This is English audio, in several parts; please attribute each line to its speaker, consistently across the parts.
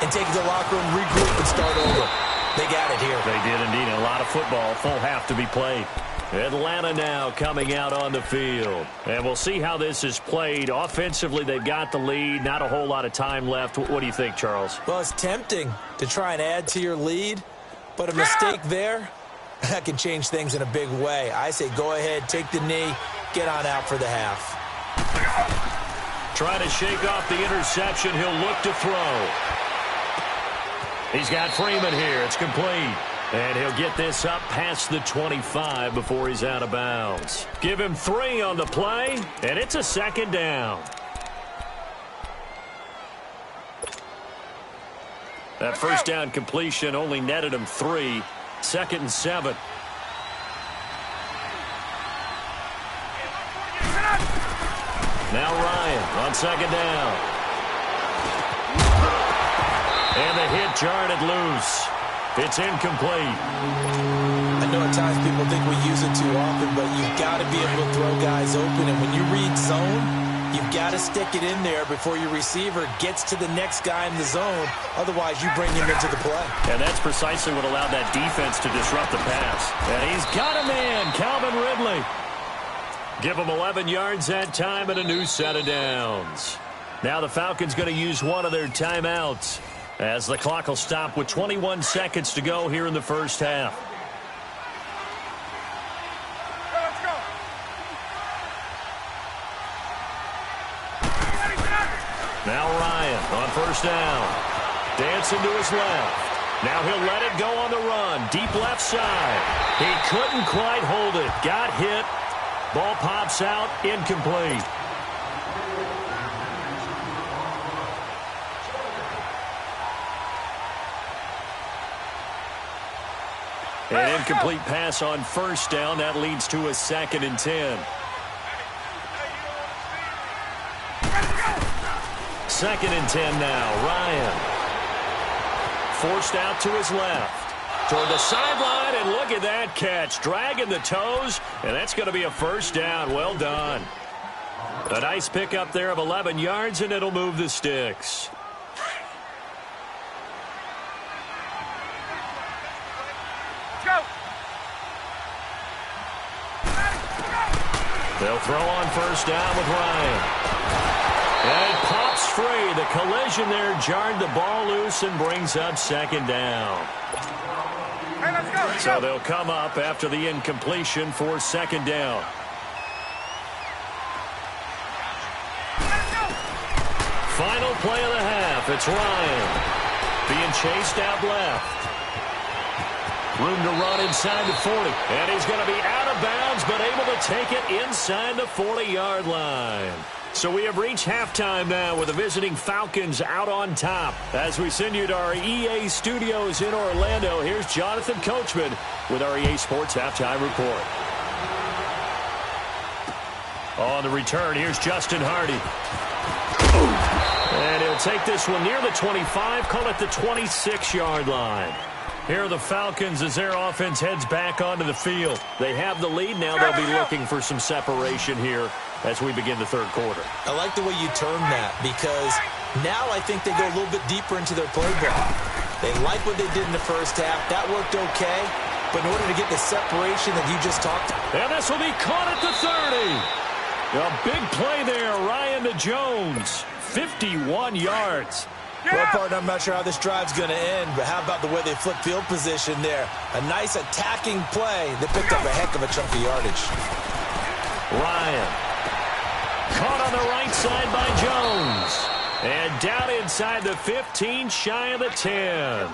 Speaker 1: and take it to the locker room, regroup, and start over. They got it here.
Speaker 2: They did indeed. A lot of football, full half to be played. Atlanta now coming out on the field. And we'll see how this is played. Offensively, they've got the lead. Not a whole lot of time left. What do you think, Charles?
Speaker 1: Well, it's tempting to try and add to your lead, but a mistake there, that can change things in a big way. I say go ahead, take the knee, get on out for the half.
Speaker 2: Trying to shake off the interception. He'll look to throw. He's got Freeman here. It's complete. And he'll get this up past the 25 before he's out of bounds. Give him 3 on the play, and it's a second down. That first down completion only netted him 3. 2nd and 7. Now Ryan on 2nd down. And the hit jarred it loose. It's incomplete.
Speaker 1: I know at times people think we use it too often, but you've got to be able to throw guys open. And when you read zone, you've got to stick it in there before your receiver gets to the next guy in the zone. Otherwise, you bring him into the play.
Speaker 2: And that's precisely what allowed that defense to disrupt the pass. And he's got a man, Calvin Ridley. Give him 11 yards that time and a new set of downs. Now the Falcons going to use one of their timeouts, as the clock will stop with 21 seconds to go here in the first half.
Speaker 3: Let's go.
Speaker 2: Now Ryan on first down. Dancing to his left. Now he'll let it go on the run. Deep left side. He couldn't quite hold it. Got hit. Ball pops out. Incomplete. An incomplete pass on first down. That leads to a 2nd and 10. 2nd and 10 now. Ryan. Forced out to his left. Toward the sideline, and look at that catch. Dragging the toes, and that's going to be a first down. Well done. A nice pickup there of 11 yards, and it'll move the sticks. They'll throw on first down with Ryan. And it pops free. The collision there jarred the ball loose and brings up 2nd down.
Speaker 3: Hey, let's go.
Speaker 2: So they'll come up after the incompletion for 2nd down. Final play of the half. It's Ryan being chased out left. Room to run inside the 40. And he's going to be out of bounds, but able to take it inside the 40-yard line. So we have reached halftime now with the visiting Falcons out on top. As we send you to our EA studios in Orlando, here's Jonathan Coachman with our EA Sports Halftime Report. On the return, here's Justin Hardy. And he'll take this one near the 25, call it the 26-yard line. Here are the Falcons as their offense heads back onto the field. They have the lead. Now they'll be looking for some separation here as we begin the third quarter.
Speaker 1: I like the way you termed that, because now I think they go a little bit deeper into their play ball. They like what they did in the first half. That worked okay, but in order to get the separation that you just talked about.
Speaker 2: And this will be caught at the 30. A big play there, Ryan to Jones. 51 yards.
Speaker 1: Well, partner, I'm not sure how this drive's going to end, but how about the way they flip field position there? A nice attacking play that picked up a heck of a chunk of yardage.
Speaker 2: Ryan. Caught on the right side by Jones. And down inside the 15, shy of the 10.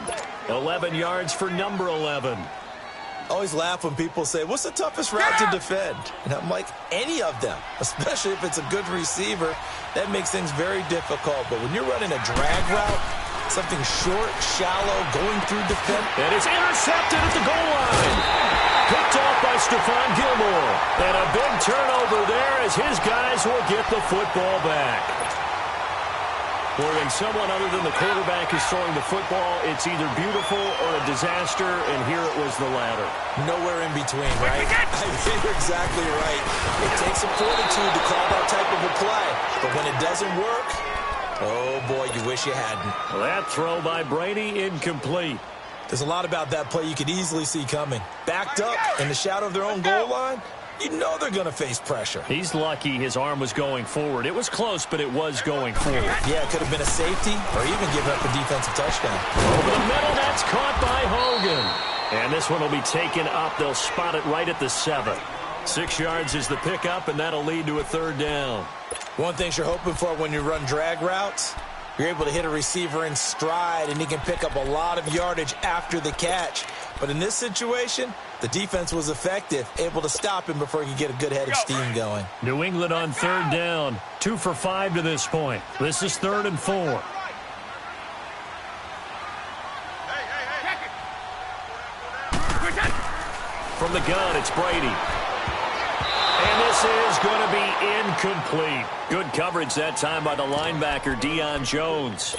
Speaker 2: 11 yards for number 11.
Speaker 1: I always laugh when people say, what's the toughest route to defend? And I'm like, any of them, especially if it's a good receiver. That makes things very difficult. But when you're running a drag route, something short, shallow, going through defense.
Speaker 2: And it's intercepted at the goal line. Picked off by Stephon Gilmore. And a big turnover there as his guys will get the football back. Boy, when someone other than the quarterback is throwing the football, it's either beautiful or a disaster, and here it was the latter.
Speaker 1: Nowhere in between, right? I think you're exactly right. It takes some fortitude to call that type of a play, but when it doesn't work, Oh, boy, you wish you hadn't.
Speaker 2: That throw by Brady incomplete.
Speaker 1: There's a lot about that play you could easily see coming. Backed up in the shadow of their own goal line, you know they're going to face pressure.
Speaker 2: He's lucky his arm was going forward. It was close, but it was going forward.
Speaker 1: Yeah, it could have been a safety or even given up a defensive touchdown.
Speaker 2: Over the middle, that's caught by Hogan. And this one will be taken up. They'll spot it right at the 7. 6 yards is the pickup, and that'll lead to a 3rd down.
Speaker 1: One thing you're hoping for when you run drag routes, you're able to hit a receiver in stride, and he can pick up a lot of yardage after the catch. But in this situation, the defense was effective, able to stop him before he could get a good head of steam going.
Speaker 2: New England on 3rd down, 2 for 5 to this point. This is 3rd and 4. From the gun, it's Brady. And this is going to be incomplete. Good coverage that time by the linebacker, Deion Jones.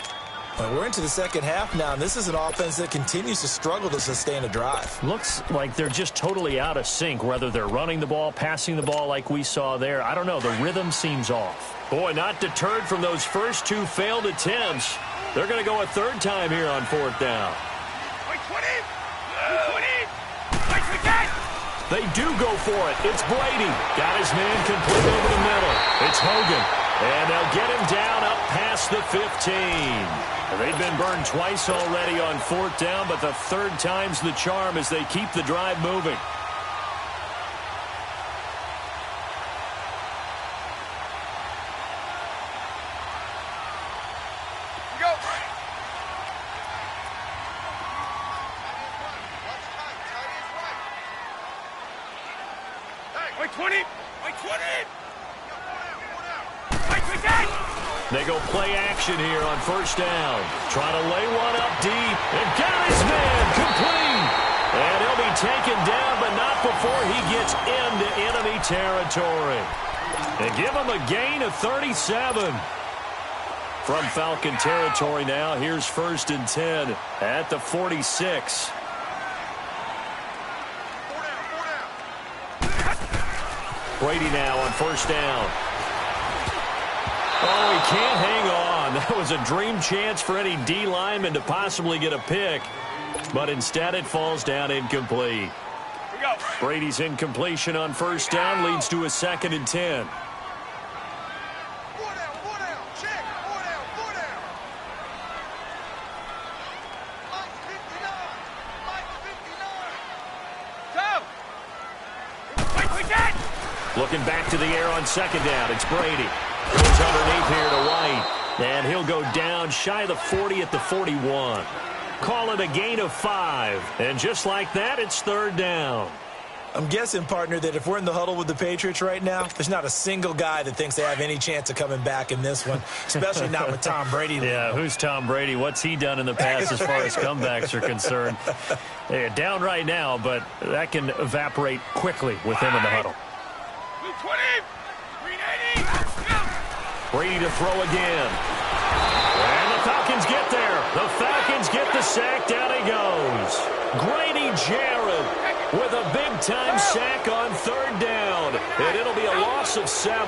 Speaker 1: Well, we're into the second half now, and this is an offense that continues to struggle to sustain a drive.
Speaker 2: Looks like they're just totally out of sync, whether they're running the ball, passing the ball like we saw there. I don't know. The rhythm seems off. Boy, not deterred from those first 2 failed attempts. They're going to go a 3rd time here on 4th down. They do go for it. It's Brady. Got his man complete over the middle. It's Hogan. And they'll get him down up past the 15. They've been burned twice already on 4th down, but the 3rd time's the charm as they keep the drive moving. They go play action here on 1st down. Trying to lay one up deep. And got his man complete. And he'll be taken down, but not before he gets into enemy territory. And give him a gain of 37. From Falcon territory now, here's 1st and 10 at the 46. Brady now on 1st down. Oh, he can't hang on. That was a dream chance for any D lineman to possibly get a pick. But instead it falls down incomplete. Brady's incompletion on 1st down leads to a 2nd and 10. Looking back to the air on 2nd down. It's Brady. Goes underneath here to White. And he'll go down shy of the 40 at the 41. Call it a gain of 5. And just like that, it's 3rd down.
Speaker 1: I'm guessing, partner, that if we're in the huddle with the Patriots right now, there's not a single guy that thinks they have any chance of coming back in this one, especially not with Tom Brady.
Speaker 2: Yeah, who's Tom Brady? What's he done in the past as far as comebacks are concerned? They're down right now, but that can evaporate quickly with him in the huddle. Brady to throw again. And the Falcons get there. The Falcons get the sack. Down he goes. Grady Jarrett with a big-time sack on 3rd down. And it'll be a loss of 7.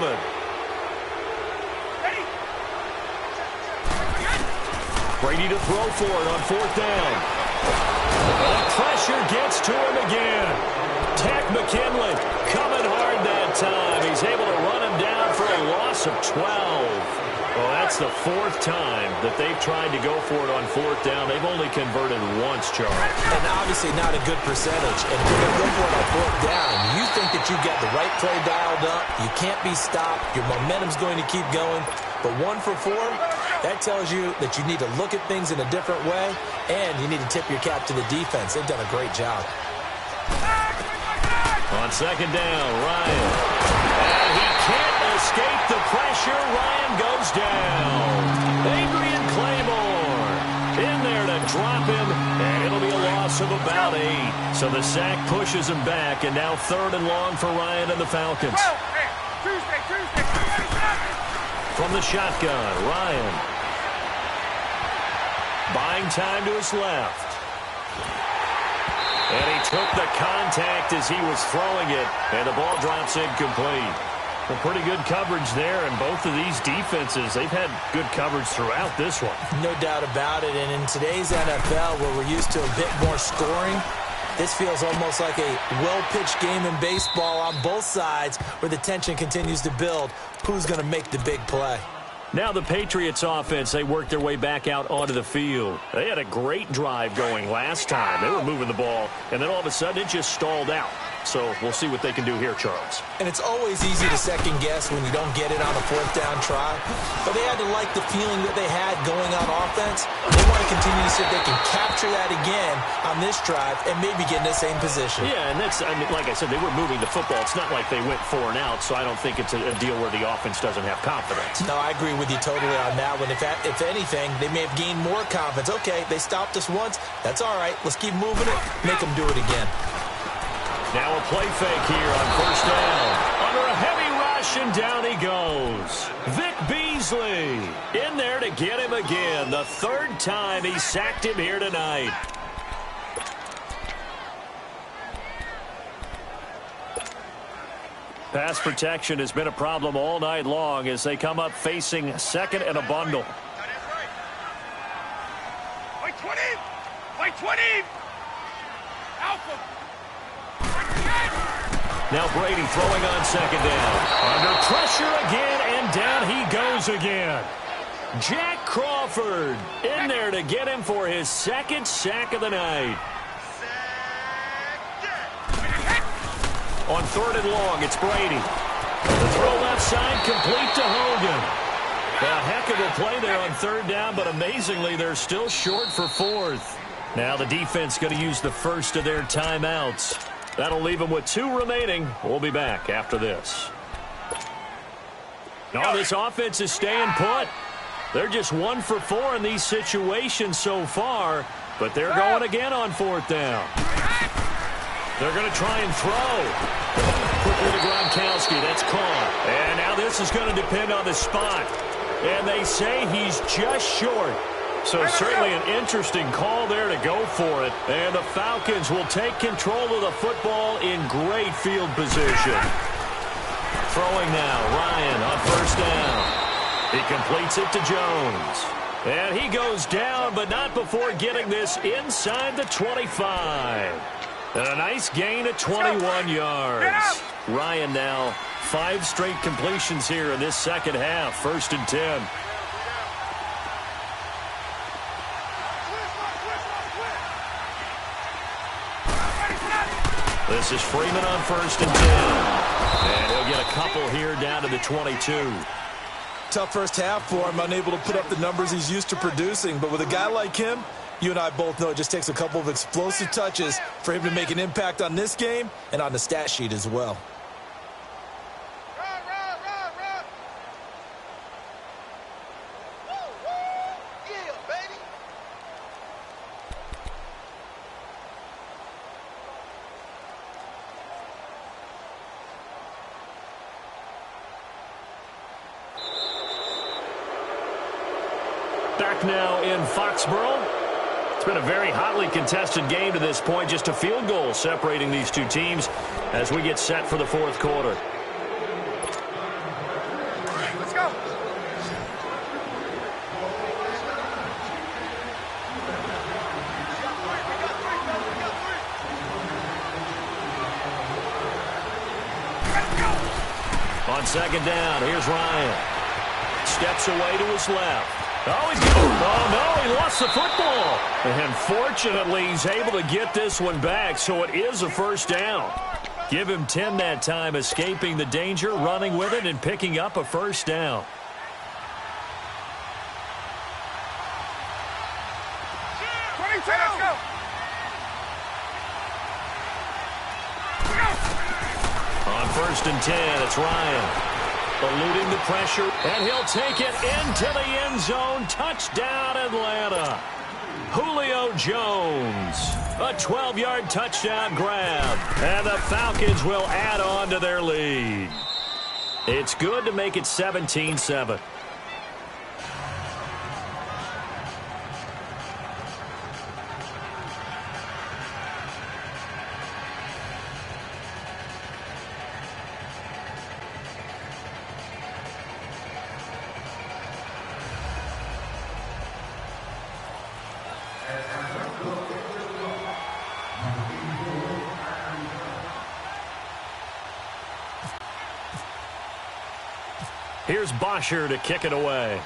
Speaker 2: Brady to throw for it on 4th down. The pressure gets to him again. Tack McKinley coming hard that time. He's able to run him down for a loss of 12. Well, that's the 4th time that they've tried to go for it on 4th down. They've only converted once, Charles.
Speaker 1: And obviously not a good percentage. And if you're going to go for it on 4th down, you think that you've got the right play dialed up, you can't be stopped, your momentum's going to keep going. But 1 for 4, that tells you that you need to look at things in a different way, and you need to tip your cap to the defense. They've done a great job.
Speaker 2: On 2nd down, Ryan. And he can't escape the pressure. Ryan goes down. Adrian Claymore in there to drop him, and it'll be a loss of about 8. So the sack pushes him back, and now 3rd and long for Ryan and the Falcons. From the shotgun, Ryan. Buying time to his left. And he took the contact as he was throwing it, and the ball drops incomplete. Well, pretty good coverage there, and both of these defenses, they've had good coverage throughout this one.
Speaker 1: No doubt about it, and in today's NFL, where we're used to a bit more scoring, this feels almost like a well-pitched game in baseball on both sides where the tension continues to build. Who's going to make the big play?
Speaker 2: Now the Patriots offense, they worked their way back out onto the field. They had a great drive going last time. They were moving the ball, and then all of a sudden it just stalled out. So we'll see what they can do here, Charles.
Speaker 1: And it's always easy to second guess when you don't get it on a fourth down try. But they had to like the feeling that they had going on offense. They want to continue to see if they can capture that again on this drive and maybe get in the same position.
Speaker 2: Yeah, and that's, I mean, like I said, they were moving the football. It's not like they went 4 and out, so I don't think it's a deal where the offense doesn't have confidence.
Speaker 1: No, I agree with you totally on that one. If anything, they may have gained more confidence. Okay, they stopped us once. That's all right. Let's keep moving it. Make them do it again.
Speaker 2: Now a play fake here on first down. Under a heavy rush, and down he goes. Vic Beasley in there to get him again. The third time he sacked him here tonight. Pass protection has been a problem all night long as they come up facing second and a bundle.
Speaker 3: Wait 20! Wait 20! Alpha!
Speaker 2: Now Brady throwing on second down. Under pressure again, and down he goes again. Jack Crawford in there to get him for his second sack of the night. On third and long, it's Brady. The throw left side, complete to Hogan. A heck of a play there on third down, but amazingly, they're still short for fourth. Now the defense going to use the first of their timeouts. That'll leave them with 2 remaining. We'll be back after this. No, this offense is staying put. They're just 1 for 4 in these situations so far, but they're going again on fourth down. They're going to try and throw. Quickly to Gronkowski. That's caught. And now this is going to depend on the spot. And they say he's just short. So certainly an interesting call there to go for it. And the Falcons will take control of the football in great field position. Throwing now, Ryan on first down. He completes it to Jones. And he goes down, but not before getting this inside the 25. And a nice gain of 21 yards. Ryan now 5 straight completions here in this second half. 1st and 10. This is Freeman on 1st and 10. And he'll get a couple here down to the 22.
Speaker 1: Tough first half for him, unable to put up the numbers he's used to producing. But with a guy like him, you and I both know it just takes a couple of explosive touches for him to make an impact on this game and on the stat sheet as well.
Speaker 2: Back now in Foxborough. It's been a very hotly contested game to this point. Just a field goal separating these two teams as we get set for the fourth quarter.
Speaker 3: Let's go.
Speaker 2: On second down, here's Ryan. Steps away to his left. Oh, he's going. Oh, no, he lost the football. And fortunately, he's able to get this one back, so it is a first down. Give him 10 that time, escaping the danger, running with it, and picking up a first down.
Speaker 3: Let's go.
Speaker 2: On 1st and 10, it's Ryan. Eluding the pressure, and he'll take it into the end zone. Touchdown, Atlanta. Julio Jones. A 12-yard touchdown grab. And the Falcons will add on to their lead. It's good to make it 17-7. Here's Bosher to kick it away.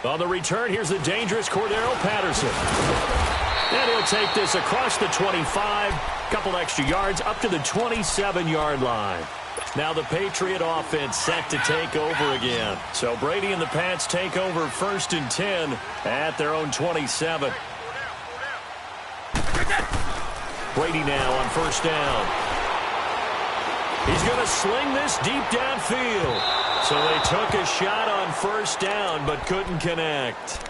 Speaker 2: On the return, here's the dangerous Cordero Patterson. And he'll take this across the 25, couple extra yards, up to the 27-yard line. Now the Patriot offense set to take over again. So Brady and the Pats take over 1st and 10 at their own 27. Brady now on 1st down. He's going to sling this deep downfield. So they took a shot on 1st down but couldn't connect.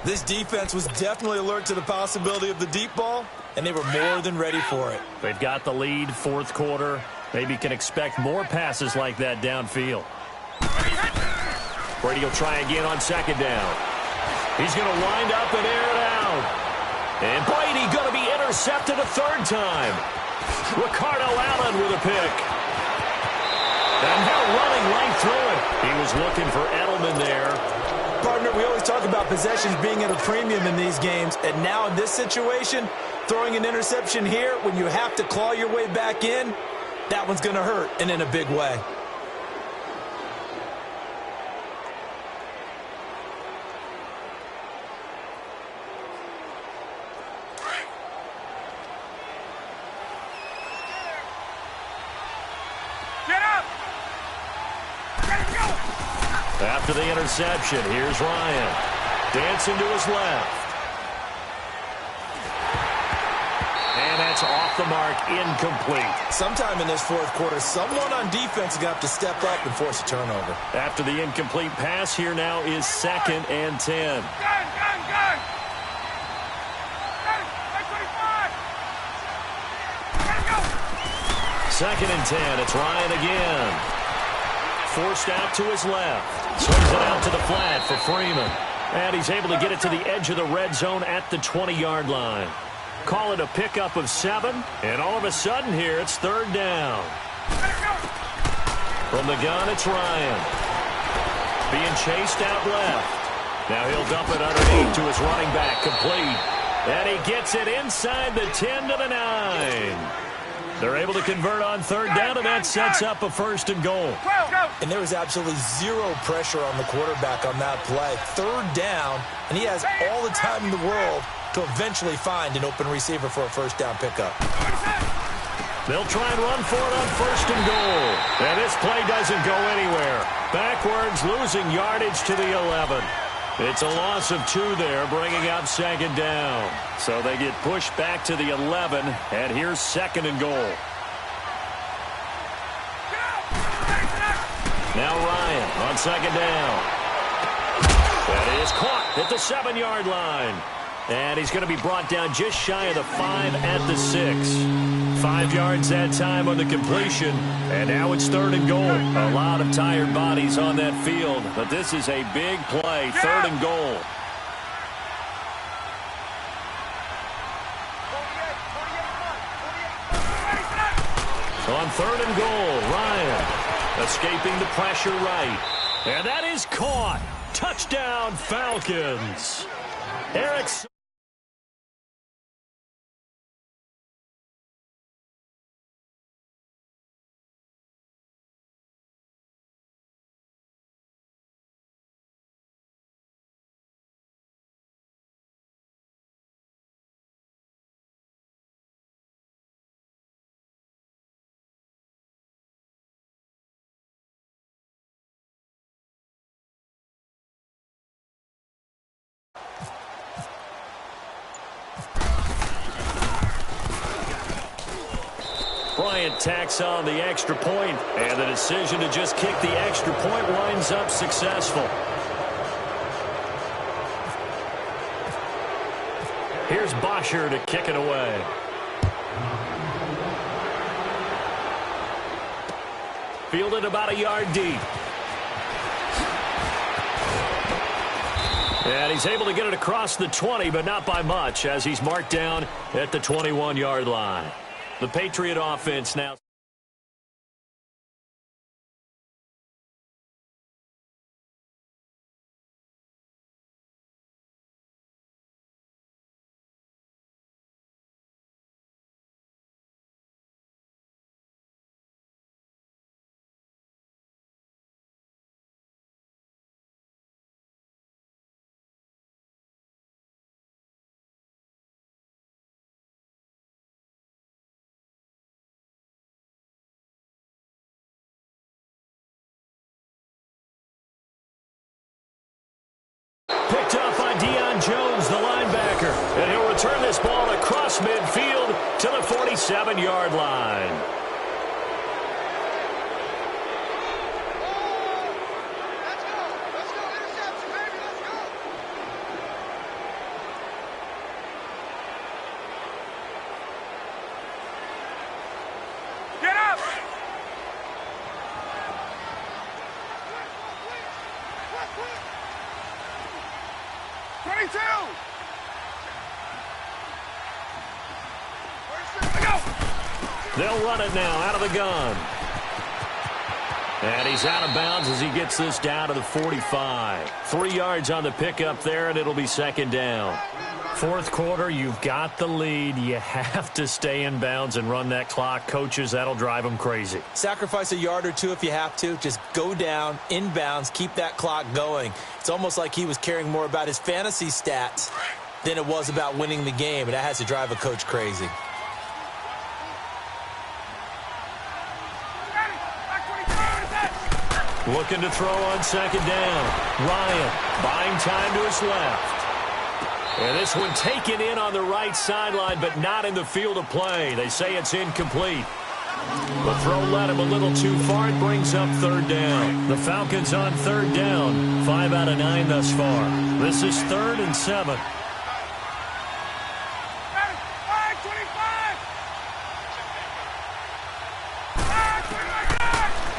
Speaker 1: This defense was definitely alert to the possibility of the deep ball, and they were more than ready for it.
Speaker 2: They've got the lead, 4th quarter. Maybe can expect more passes like that downfield. Brady will try again on 2nd down. He's going to wind up and air it out. And Brady going to be intercepted a 3rd time. Ricardo Allen with a pick. And they're running right through it. He was looking for Edelman there.
Speaker 1: Partner, we always talk about possessions being at a premium in these games, and now in this situation, throwing an interception here when you have to claw your way back in, that one's going to hurt, and in a big way.
Speaker 3: Get up! Let's go!
Speaker 2: After the interception, here's Ryan. Dancing to his left. And that's off the mark, incomplete.
Speaker 1: Sometime in this 4th quarter, someone on defense is going to have to step up and force a turnover.
Speaker 2: After the incomplete pass, here now is 2nd and 10.
Speaker 3: Gun! Gun! 25! Let's go!
Speaker 2: 2nd and 10. It's Ryan again. Forced out to his left. Swings it out to the flat for Freeman. And he's able to get it to the edge of the red zone at the 20-yard line. Call it a pickup of 7. And all of a sudden here, it's 3rd down. From the gun, it's Ryan. Being chased out left. Now he'll dump it underneath to his running back, complete. And he gets it inside the 10 to the 9. They're able to convert on 3rd down, and that sets up a 1st and goal.
Speaker 1: And there was absolutely zero pressure on the quarterback on that play. 3rd down, and he has all the time in the world to eventually find an open receiver for a 1st down pickup.
Speaker 2: They'll try and run for it on 1st and goal. And this play doesn't go anywhere. Backwards, losing yardage to the 11. It's a loss of 2 there, bringing up 2nd down. So they get pushed back to the 11, and here's 2nd and goal. Now Ryan on 2nd down. That is caught at the 7-yard line. And he's going to be brought down just shy of the 5 at the 6. 5 yards that time on the completion. And now it's 3rd and goal. A lot of tired bodies on that field. But this is a big play. 3rd and goal. So on 3rd and goal, Ryan escaping the pressure right. And that is caught. Touchdown, Falcons. Eric. Bryant tacks on the extra point, and the decision to just kick the extra point winds up successful. Here's Bosher to kick it away. Fielded about a yard deep. And he's able to get it across the 20, but not by much, as he's marked down at the 21-yard line. The Patriot offense now. picked up by Deion Jones, the linebacker. And he'll return this ball across midfield to the 47-yard line.
Speaker 3: Get up! 22!
Speaker 2: They'll run it now out of the gun. And he's out of bounds as he gets this down to the 45. 3 yards on the pickup there, and it'll be second down. Fourth quarter, you've got the lead. You have to stay in bounds and run that clock. Coaches, that'll drive them crazy.
Speaker 1: Sacrifice a yard or two if you have to. Just go down, in bounds, keep that clock going. It's almost like he was caring more about his fantasy stats than it was about winning the game, and that has to drive a coach crazy.
Speaker 2: Looking to throw on second down. Ryan buying time to his left. And this one taken in on the right sideline, but not in the field of play. They say it's incomplete. The throw led him a little too far. It brings up third down. The Falcons on third down. 5 out of 9 thus far. This is 3rd and 7.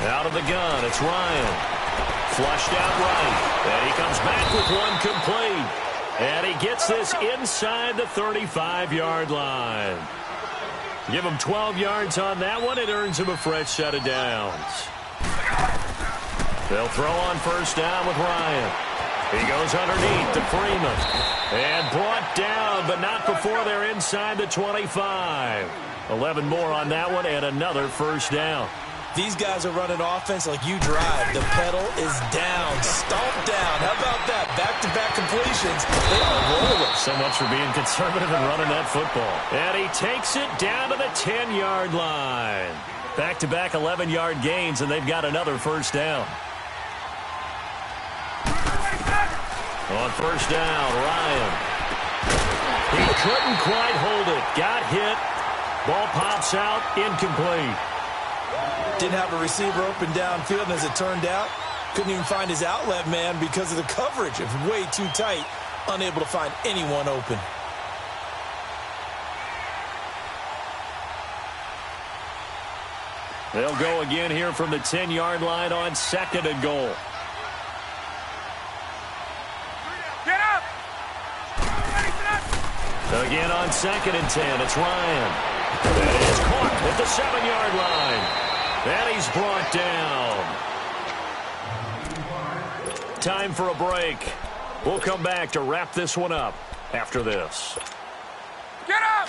Speaker 2: Out of the gun, it's Ryan. Flushed out right. And he comes back with one complete. And he gets this inside the 35-yard line. Give him 12 yards on that one. It earns him a fresh set of downs. They'll throw on first down with Ryan. He goes underneath to Freeman. And brought down, but not before they're inside the 25. 11 more on that one, and another first down.
Speaker 1: These guys are running offense like you drive. The pedal is down, stomped down. How about that? Back-to-back completions. They are rolling.
Speaker 2: So much for being conservative and running that football. And he takes it down to the 10-yard line. Back-to-back 11-yard gains, and they've got another first down. On first down, Ryan. He couldn't quite hold it. Got hit. Ball pops out, incomplete.
Speaker 1: Didn't have a receiver open downfield, and as it turned out, couldn't even find his outlet man because of the coverage. It was way too tight, unable to find anyone open.
Speaker 2: They'll go again here from the 10-yard line on 2nd and goal.
Speaker 3: Get up!
Speaker 2: Again on 2nd and 10, it's Ryan. And it's caught at the 7-yard line. And he's brought down. Time for a break. We'll come back to wrap this one up after this.
Speaker 3: Get up!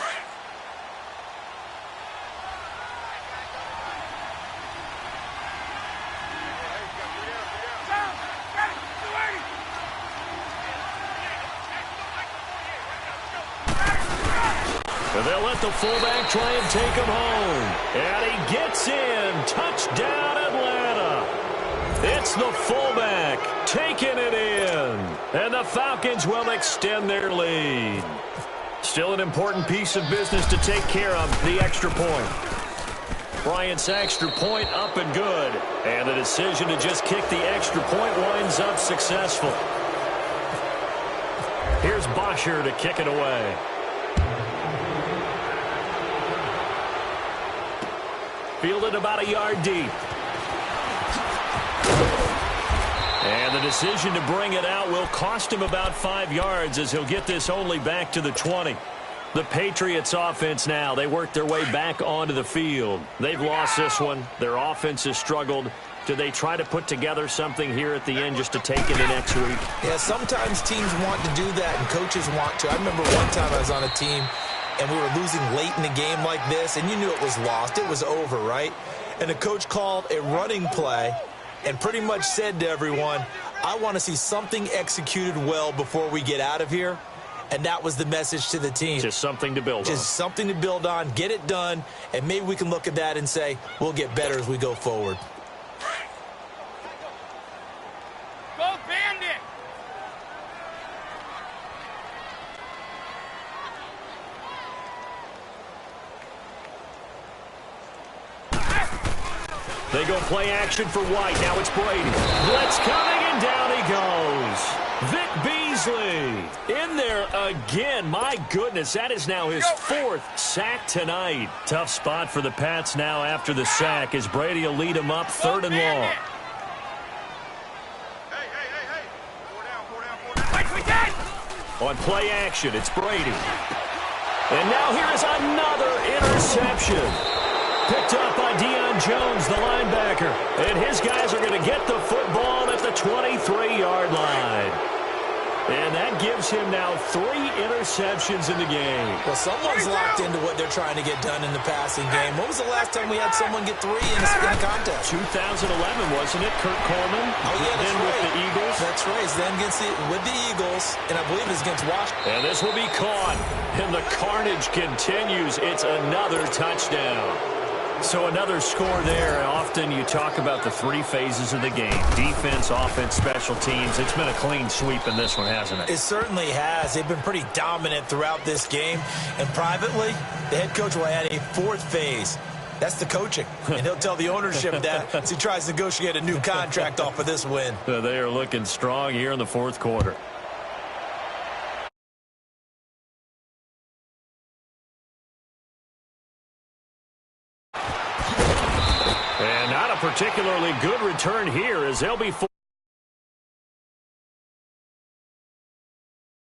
Speaker 2: And they'll let the fullback try and take him home. And he gets in. Touchdown, Atlanta. It's the fullback taking it in. And the Falcons will extend their lead. Still an important piece of business to take care of, the extra point. Bryant's extra point up and good. And the decision to just kick the extra point winds up successful. Here's Bosher to kick it away. Fielded about a yard deep. And the decision to bring it out will cost him about 5 yards as he'll get this only back to the 20. The Patriots offense now, they work their way back onto the field. They've lost this one. Their offense has struggled. Do they try to put together something here at the end just to take into next week?
Speaker 1: Yeah, sometimes teams want to do that and coaches want to. I remember one time I was on a team and we were losing late in the game like this, and you knew it was lost. It was over, right? And the coach called a running play and pretty much said to everyone, I want to see something executed well before we get out of here. And that was the message to the team.
Speaker 2: Just something to build on.
Speaker 1: Just something to build on, get it done, and maybe we can look at that and say, we'll get better as we go forward.
Speaker 3: Go Bandit!
Speaker 2: They go play action for White. Now it's Brady. Blitz coming, and down he goes. Vic Beasley in there again. My goodness, that is now his 4th sack tonight. Tough spot for the Pats now after the sack as Brady will lead him up 3rd and long. On play action, it's Brady. And now here is another interception. Picked up by Deion Jones, the linebacker. And his guys are going to get the football at the 23-yard line. And that gives him now 3 interceptions in the game.
Speaker 1: Well, someone's locked into what they're trying to get done in the passing game. When was the last time we had someone get 3 in a contest?
Speaker 2: 2011, wasn't it? Kurt Coleman.
Speaker 1: Oh, yeah, that's
Speaker 2: then
Speaker 1: right.
Speaker 2: with the Eagles.
Speaker 1: That's right. Then with the Eagles, and I believe it's against Washington.
Speaker 2: And this will be caught. And the carnage continues. It's another touchdown. So another score there. Often you talk about the 3 phases of the game. Defense, offense, special teams. It's been a clean sweep in this one, hasn't it?
Speaker 1: It certainly has. They've been pretty dominant throughout this game. And privately, the head coach will add a 4th phase. That's the coaching. And he'll tell the ownership that as he tries to negotiate a new contract off of this win.
Speaker 2: They are looking strong here in the 4th quarter. And not a particularly good return here as they'll be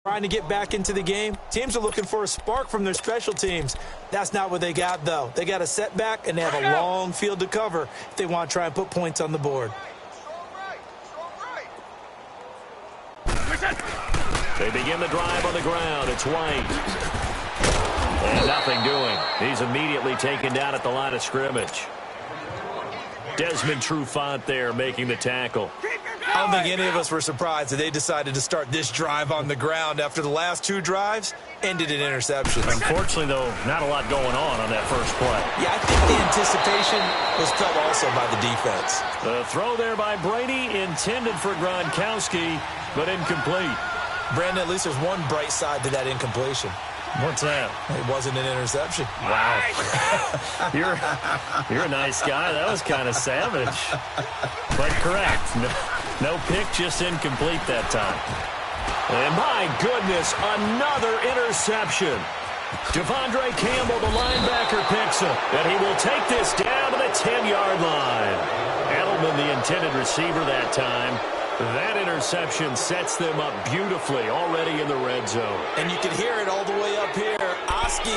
Speaker 1: trying to get back into the game. Teams are looking for a spark from their special teams. That's not what they got, though. They got a setback, and they have a long field to cover if they want to try and put points on the board.
Speaker 2: They begin the drive on the ground. It's White. And nothing doing. He's immediately taken down at the line of scrimmage. Desmond Trufant there making the tackle.
Speaker 1: I don't think any of us were surprised that they decided to start this drive on the ground after the last 2 drives ended in interceptions.
Speaker 2: Unfortunately, though, not a lot going on that first play.
Speaker 1: Yeah, I think the anticipation was felt also by the defense.
Speaker 2: The throw there by Brady intended for Gronkowski, but incomplete.
Speaker 1: Brandon, at least there's one bright side to that incompletion.
Speaker 2: What's that?
Speaker 1: It wasn't an interception.
Speaker 2: Wow. You're a nice guy. That was kind of savage. But correct. No pick, just incomplete that time. And my goodness, another interception. Devondre Campbell, the linebacker, picks him. And he will take this down to the 10-yard line. Edelman, the intended receiver that time. That interception sets them up beautifully already in the red zone.
Speaker 1: And you can hear it all the way up here. Oski,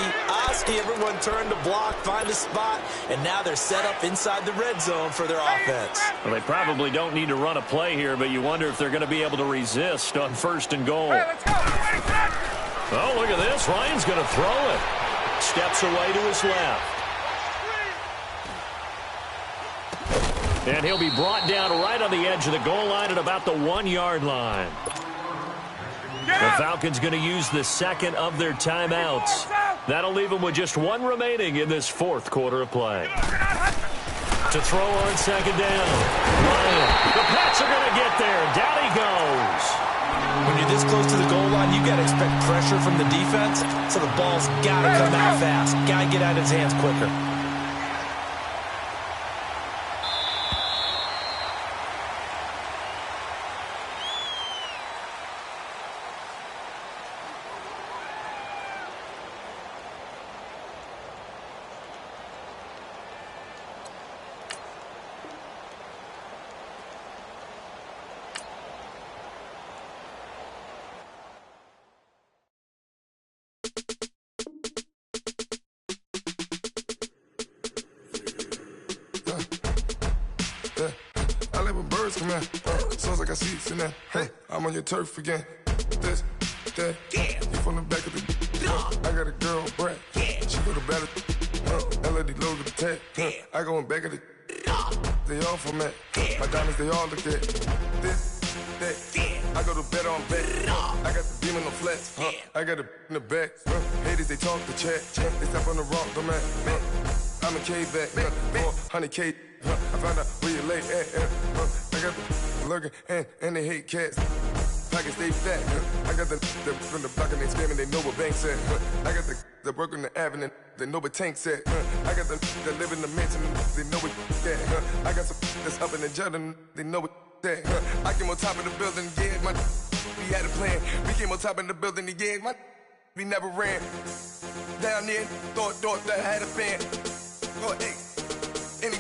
Speaker 1: everyone turned to block, find a spot, and now they're set up inside the red zone for their offense.
Speaker 2: Well, they probably don't need to run a play here, but you wonder if they're going to be able to resist on 1st and goal.
Speaker 3: Hey, let's go.
Speaker 2: Oh, look at this. Ryan's going to throw it. Steps away to his left. And he'll be brought down right on the edge of the goal line at about the 1-yard line. The Falcons going to use the 2nd of their timeouts. That'll leave them with just 1 remaining in this 4th quarter of play. To throw on 2nd down. Ryan. The Pats are going to get there. Down he goes.
Speaker 1: When you're this close to the goal line, you got to expect pressure from the defense, so the ball's got to come out fast. Got to get out of his hands quicker.
Speaker 4: Come here, sounds like I see it in there. Hey, I'm on your turf again. This, that, you from the back of the. I got a girl, Brad. She go to battle. LAD load the tag. I go in back of the. They all for me. My diamonds, they all look at. This, that. I go to bet on bet. I got the beam on the flats. I got it in the back. Haters, they talk the chat. They step on the rock, the man. I'm a K-back. 400K. I found out where you lay at. I got the lurking and they hate cats. pockets stay fat. I got the from the block and they spamming, they know what banks at. I got the work on the avenue, they know what tanks at. I got the that live in the mansion, they know what that. I got some that's up in the jet and they know what that. I came on top of the building, yeah, we had a plan. We came on top of the building, yeah, we never ran. Down there, thought that I had a fan. Oh, hey, any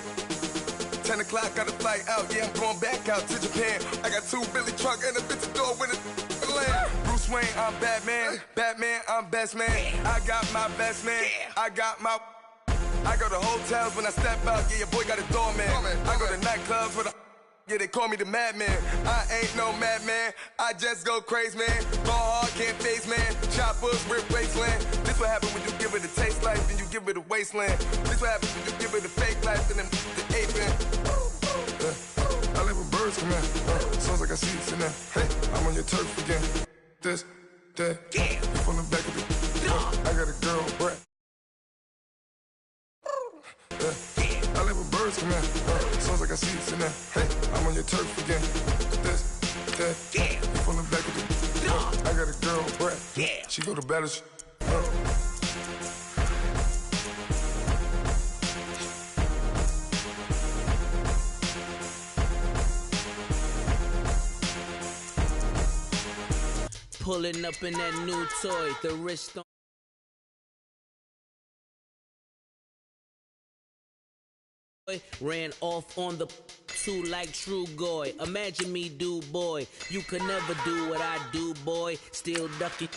Speaker 4: 10 o'clock, got a flight out, yeah, I'm going back out to Japan. I got 2 Billy truck and a bitch door with a land. Bruce Wayne, I'm Batman. Batman, I'm best man. I got my best man. I go to hotels when I step out, yeah, your boy got a doorman. I go to nightclubs with yeah, they call me the madman. I ain't no madman, I just go crazy, man. Ball hard, can't face, man. Choppers, rip wasteland. This what happen when you give it a taste life, then you give it a wasteland. This what happens when you give it a fake life, and then the ape man. I live where birds come in. Sounds like I see it in there. Hey, I'm on your turf again. This, that, you from the back of the I got a girl, Brett. I live where birds come in. Sounds like I see it in there. Hey, I'm on your turf again. This, that, you from the back of the I got a girl, Brett. She go to battle.
Speaker 5: Pulling up in that new toy, the wrist on. Ran off on the two like true goy. Imagine me do, boy. You could never do what I do, boy. Still ducking.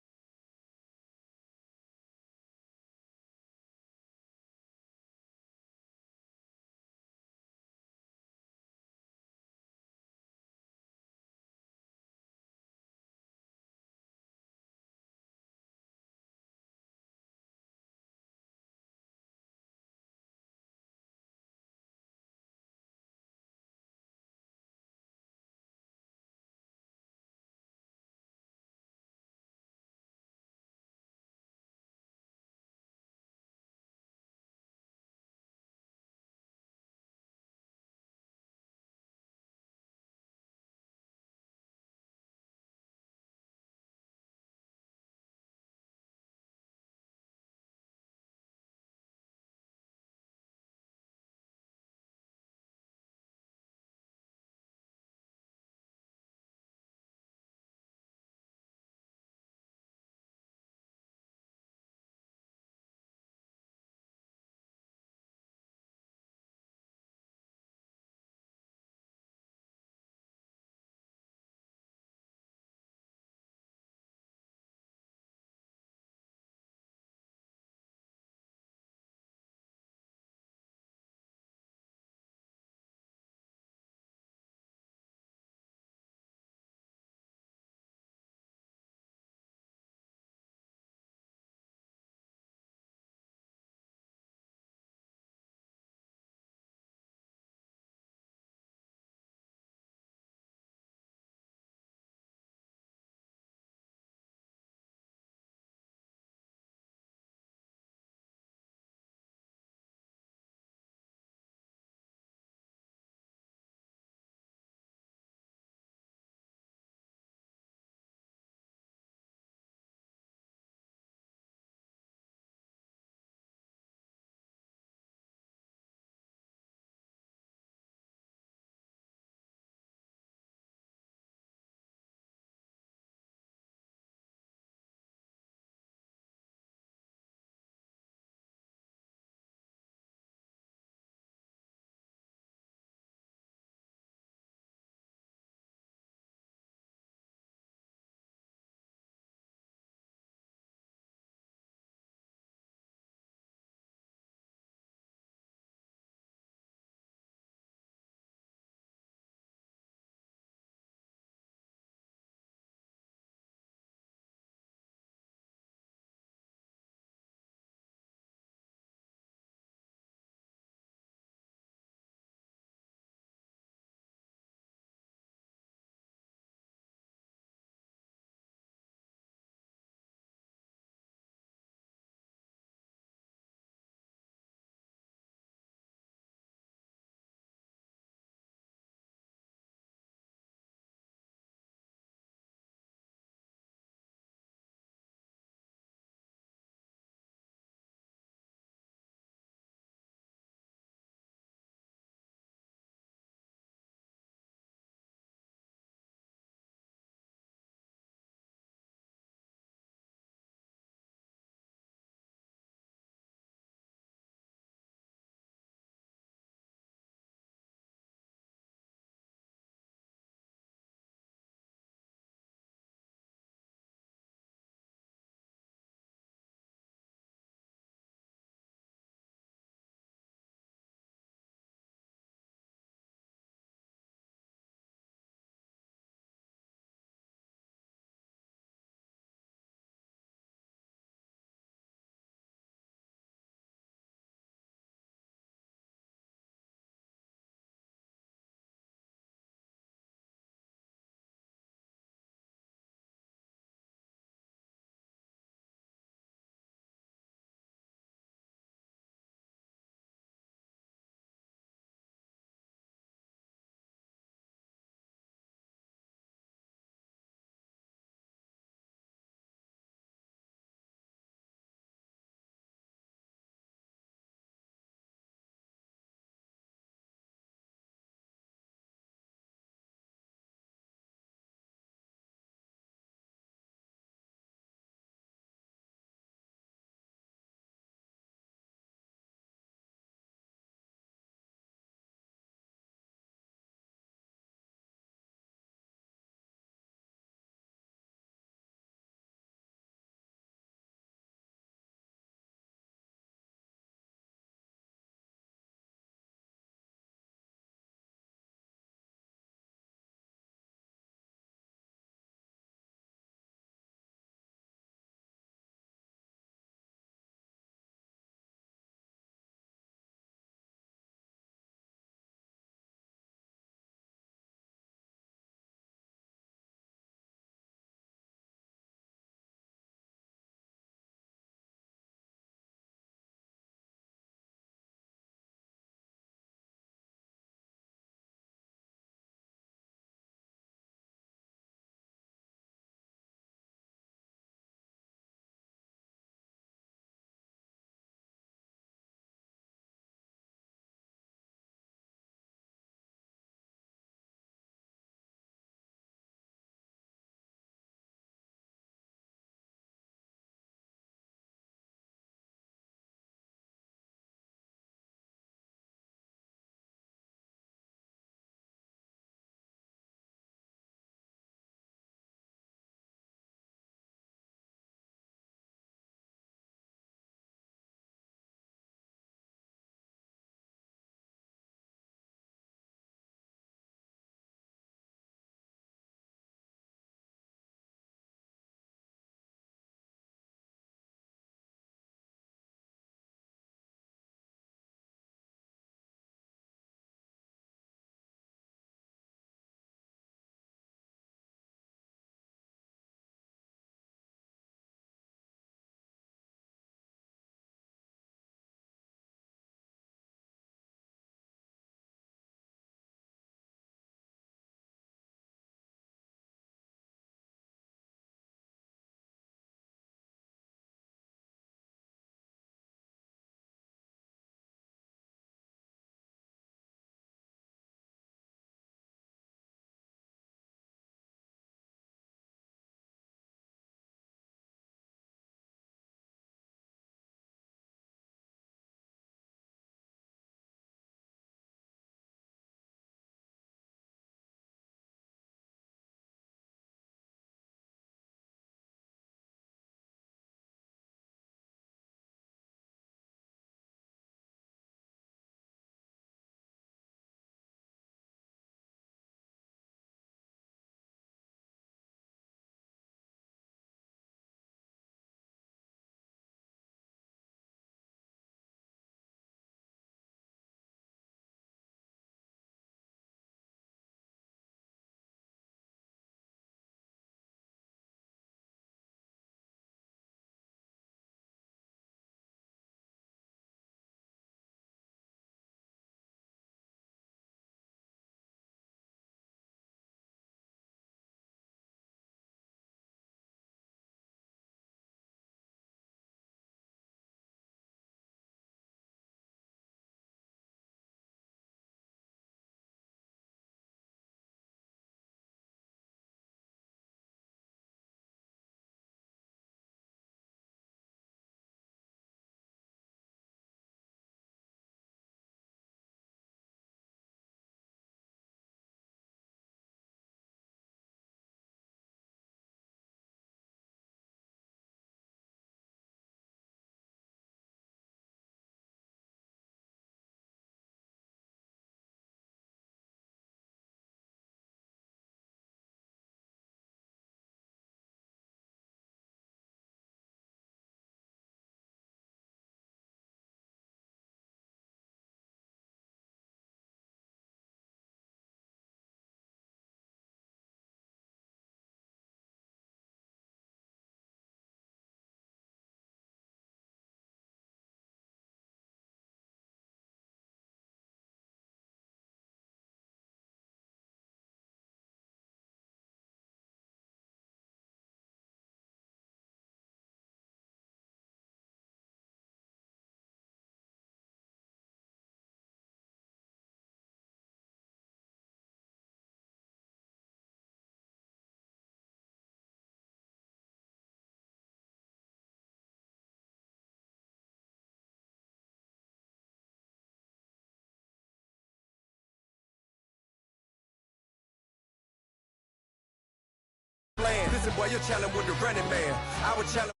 Speaker 6: Listen, boy, you're challenging with the running man. I would challenge.